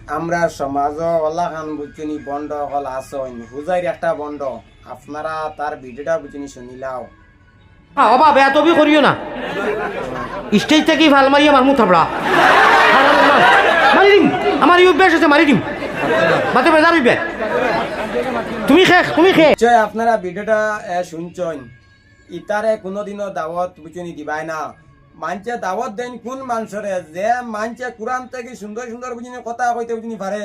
আমরা সমাজ ওলাখান বুঝুনি বন্ড হল আসন হুজাইর একটা বন্ড আপনারা তার ভিডিওটা বুঝুনি শুনিলাও অবা বেয়া তবি করিও না স্টেজ থেকে ভাল মারিয়া মারমু থাপড়া মারি দিম আমার এই অভ্যাস আছে মারি দিম মাতে বেজার হইবে তুমি খে নিশ্চয় আপনারা ভিডিওটা শুনছেন ইতারে কোনোদিনও দাওয়াত বুঝুনি দিবাই না মানছে দাওয়াত দেন কোন মানুষরে যে মানছে কোরআন থেকে সুন্দর সুন্দর বুঝিনি কথা কইতে বুঝিনি পারে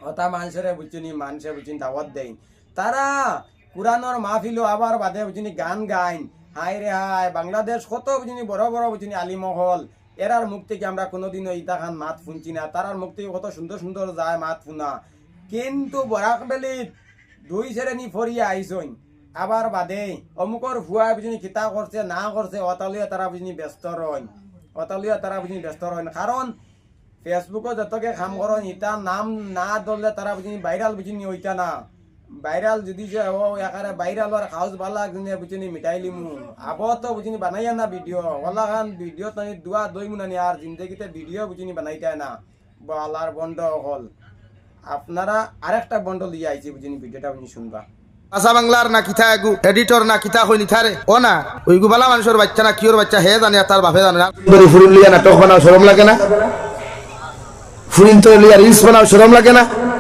কথা মানুষরে বুঝিনি মানুষে বুঝিনি দাওয়াত দেন তারা কোরআনের মাহফিলও আবার বাদে বুঝিনি গান গাইন হাই রে হাই বাংলাদেশ কত বুঝিনি বড় বড় বুঝিনি আলিমহল এরার মুখ থেকে আমরা কোনোদিনও ইতাখান মাত শুনছি না তারার মুখ থেকে কত সুন্দর সুন্দর যায় মাত শুনা কিন্তু বরাক বেলিত দুই শ্রেণী ফরিয়া আইসইন আবার বাদে অমুকর ভুয়া বুঝিনি খিতা করছে না করছে অতালিয়া তারা বুঝিনি ব্যস্ত রন কারণ ফেসবুকও যতকে কাম করেন ইটা নাম না ধরলে তারা বুঝিনি ভাইরাল বুঝিনি ওইটা না ভাইরাল যদি যে ও একারে ভাইরাল আর হাউস বালা বুঝিনি মিটাইলিমু আবত বুঝিনি বানাইয়া না ভিডিও ওলা খান ভিডিও তানি দুয়া দই মুনানি আর জিন্দগিতে ভিডিও বুঝিনি বানাইতে না বলার বন্ধ হল আপনারা আরেকটা বন্ড লিয়ে আইছি বুঝিনি ভিডিওটা বুঝিনি শুনবা আশা বাংলার না কিতা এগু এডিটর না কিতা কই নিথারে ও না ওই গুবালা মানুষের বাচ্চা না কিওর বাচ্চা হে জানে তার বাপে জানে না ফুরিন লিয়া নাটক বানাও শরম লাগে না ফুরিন তো লিয়া রিলস বানাও শরম লাগে না